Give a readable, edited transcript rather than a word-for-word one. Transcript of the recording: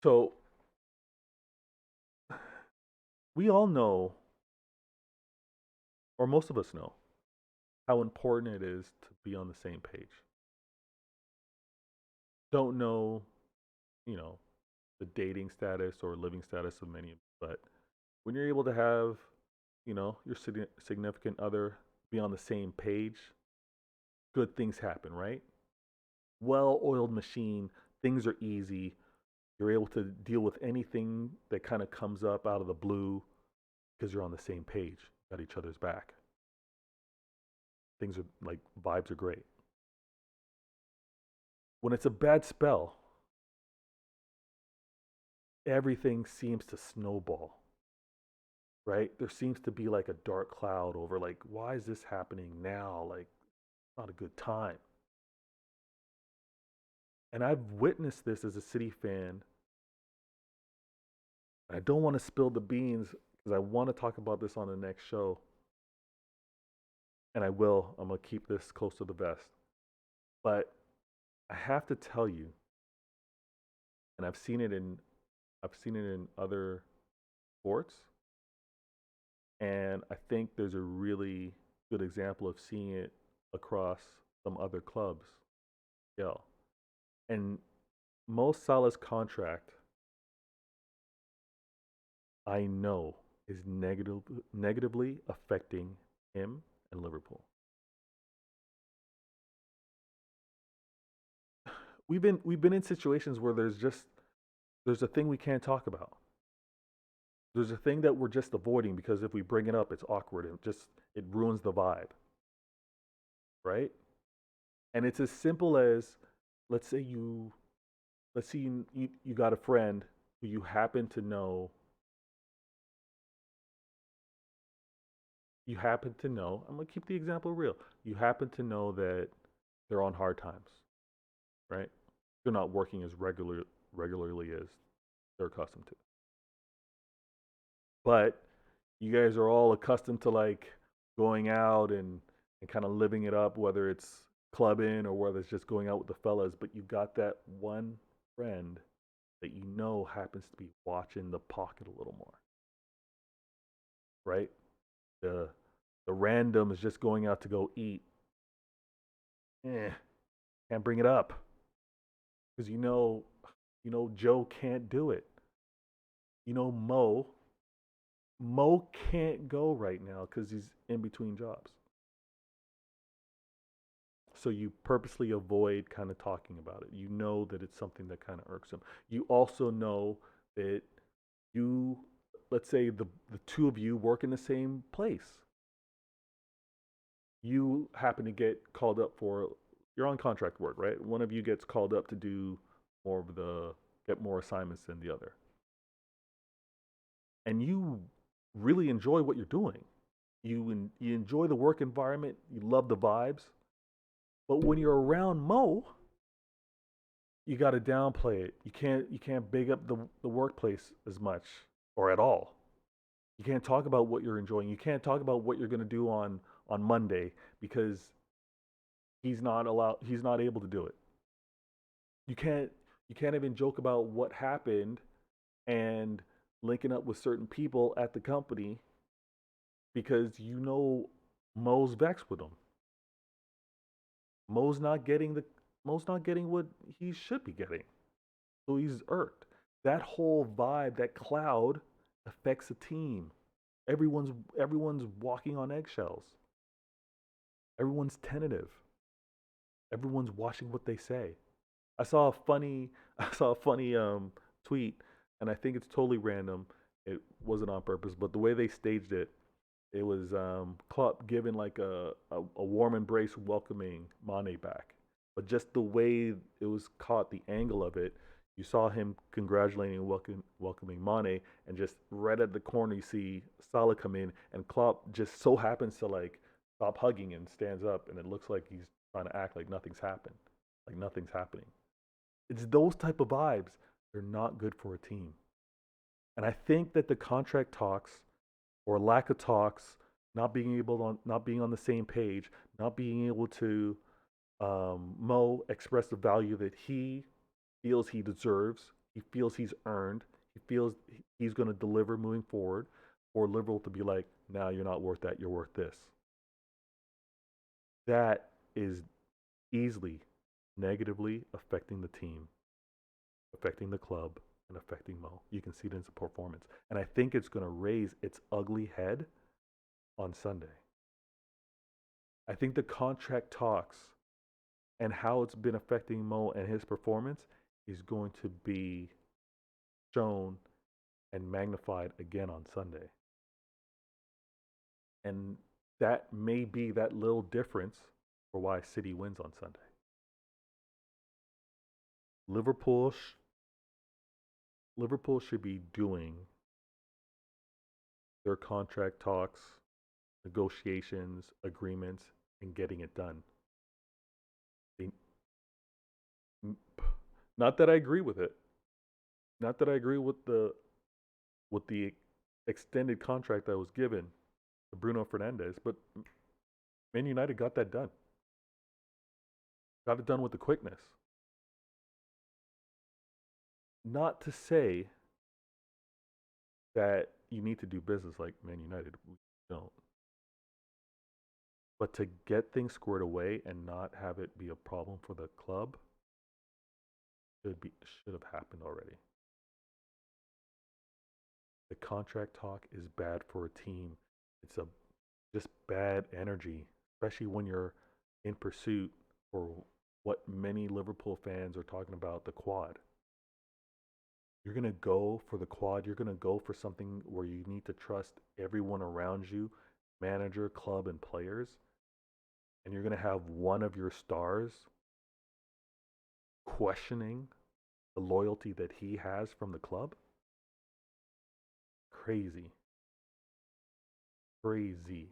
So we all know, or most of us know, how important it is to be on the same page. Don't know, you know, the dating status or living status of many, but when you're able to have, your significant other be on the same page, good things happen, right? Well-oiled machine, things are easy. You're able to deal with anything that kind of comes up out of the blue because you're on the same page, got each other's back. Things are like vibes are great. When it's a bad spell, everything seems to snowball, right? There seems to be like a dark cloud over like, why is this happening now? Like, not a good time. And I've witnessed this as a City fan. I don't want to spill the beans because I want to talk about this on the next show. And I will. I'm going to keep this close to the vest. But I have to tell you, and I've seen it in other sports, and I think there's a really good example of seeing it across some other clubs. Yeah. And Mo Salah's contract, I know, is negatively affecting him and Liverpool. We've been in situations where there's a thing we can't talk about. There's a thing that we're just avoiding because if we bring it up, it's awkward and it ruins the vibe, right? And it's as simple as let's say you let's say you got a friend who you happen to know, I'm gonna keep the example real. You happen to know that they're on hard times, right? They're not working as regularly as they're accustomed to. But you guys are all accustomed to like going out and kind of living it up, whether it's clubbing or whether it's just going out with the fellas. But you got that one friend that you know happens to be watching the pocket a little more, right? The the random is just going out to go eat. Eh, can't bring it up because Joe can't do it. Mo can't go right now because he's in between jobs. So you purposely avoid kind of talking about it. You know that it's something that kind of irks him. You also know that you, let's say the two of you work in the same place. You happen to get called up for you're on contract work, right? One of you gets called up to do more of the get more assignments than the other. And you really enjoy what you're doing. You enjoy the work environment, you love the vibes. But when you're around Mo, you got to downplay it. You can't big up the workplace as much or at all. You can't talk about what you're enjoying. You can't talk about what you're going to do on Monday because he's not able to do it. You can't you can't even joke about what happened and linking up with certain people at the company because Mo's vexed with them. Mo's not getting the Mo's not getting what he should be getting. So he's irked. That whole vibe, that cloud affects the team. Everyone's walking on eggshells. Everyone's tentative. Everyone's watching what they say. I saw a funny I saw a funny tweet and I think it's totally random. It wasn't on purpose, but the way they staged it, it was Klopp giving like a warm embrace welcoming Mane back. But just the way it was caught, the angle of it, you saw him congratulating and welcoming Mane, and just right at the corner you see Salah come in, and Klopp just so happens to like stop hugging and stands up, and it looks like he's trying to act like nothing's happened, like nothing's happening. It's those type of vibes. They're not good for a team. And I think that the contract talks or lack of talks, not being on the same page, not being able to Mo express the value that he feels he deserves. He feels he's earned. He feels he's going to deliver moving forward. For Liverpool to be like, "Now you're not worth that. You're worth this." That is easily negatively affecting the team, affecting the club, and affecting Mo. You can see it in his performance. And I think it's going to raise its ugly head on Sunday. I think the contract talks and how it's been affecting Mo and his performance is going to be shown and magnified again on Sunday. And that may be that little difference for why City wins on Sunday. Liverpool, Liverpool should be doing their contract talks, negotiations, agreements, and getting it done. They, not that I agree with it. Not that I agree with the extended contract that was given to Bruno Fernandes, but Man United got that done. Got it done with the quickness. Not to say that you need to do business like Man United. We don't. But to get things squared away and not have it be a problem for the club should have happened already. The contract talk is bad for a team. It's a just bad energy, especially when you're in pursuit for what many Liverpool fans are talking about, the quad. You're going to go for the quad. You're going to go for something where you need to trust everyone around you, manager, club, and players. And you're going to have one of your stars questioning the loyalty that he has from the club. Crazy. Crazy.